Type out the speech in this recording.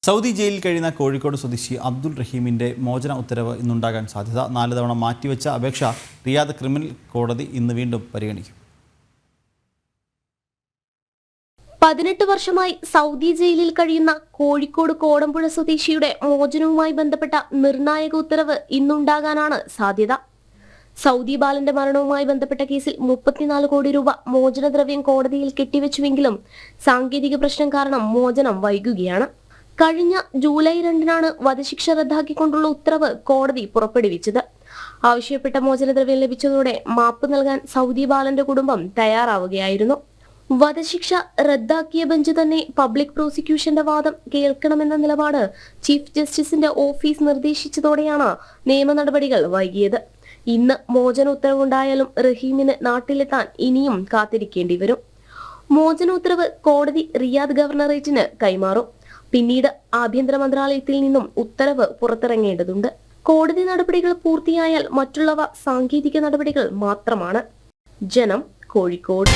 Saudi ജയിലിൽ കഴിയുന്ന കോഴിക്കോട് സ്വദേശി അബ്ദുൾ റഹീമിന്റെ മോചന ഉത്തരവ് ഇന്നുണ്ടാകാൻ സാധ്യത. 4 തവണ മാറ്റിവെച്ച അപേക്ഷ റിയാദ് ക്രിമിനൽ കോടതി ഇന്ന് വീണ്ടും പരിഗണിക്കും. 18 വർഷമായി സൗദി ജയിലിൽ കഴിയുന്ന കോഴിക്കോട് കോടമ്പുഴ സ്വദേശിയുടെ മോചനവുമായി ബന്ധപ്പെട്ട നിർണായക ഉത്തരവ് ഇന്നുണ്ടാകാനാണ് സാധ്യത. സൗദി ബാലന്റെ മരണവുമായി ബന്ധപ്പെട്ട കേസിൽ 34 കോടി രൂപ മോചനദ്രവ്യം കോടതിയിൽ കെട്ടിവെച്ചുവെങ്കിലും സാങ്കേതിക പ്രശ്നം കാരണം മോചനം വൈകുകയാണ്. കഴിഞ്ഞ ജൂലൈ 2-നാണ് വധശിക്ഷ റദ്ദാക്കിക്കൊണ്ടുള്ള ഉത്തരവ് കോടതി പുറപ്പെടുവിച്ചത്. ആവശ്യപ്പെട്ട മോചനദ്രവ്യം ലഭിച്ചതോടെ മാപ്പ് നൽകാൻ സൗദി ബാലന്റെ കുടുംബം തയ്യാറാവുകയായിരുന്നു. വധശിക്ഷ റദ്ദാക്കിയ ബെഞ്ച് തന്നെ പബ്ലിക് പ്രോസിക്യൂഷന്റെ വാദം കേൾക്കണമെന്ന നിലപാട് ചീഫ് ജസ്റ്റിസിന്റെ ഓഫീസ് നിർദ്ദേശിച്ചതോടെയാണ് നിയമ നടപടികൾ വൈകിയത്. ഇന്ന് മോചന ഉത്തരവുണ്ടായാലും റഹീമിന് നാട്ടിലെത്താൻ ഇനിയും കാത്തിരിക്കേണ്ടി വരും. മോചന ഉത്തരവ് കോടതി റിയാദ് ഗവർണറേറ്റിന് കൈമാറും. പിന്നീട് ആഭ്യന്തര മന്ത്രാലയത്തിൽ നിന്നും ഉത്തരവ് പുറത്തിറങ്ങേണ്ടതുണ്ട്. കോടതി നടപടികൾ പൂർത്തിയായാൽ മറ്റുള്ളവ സാങ്കേതിക നടപടികൾ മാത്രമാണ്. ജനം, കോഴിക്കോട്.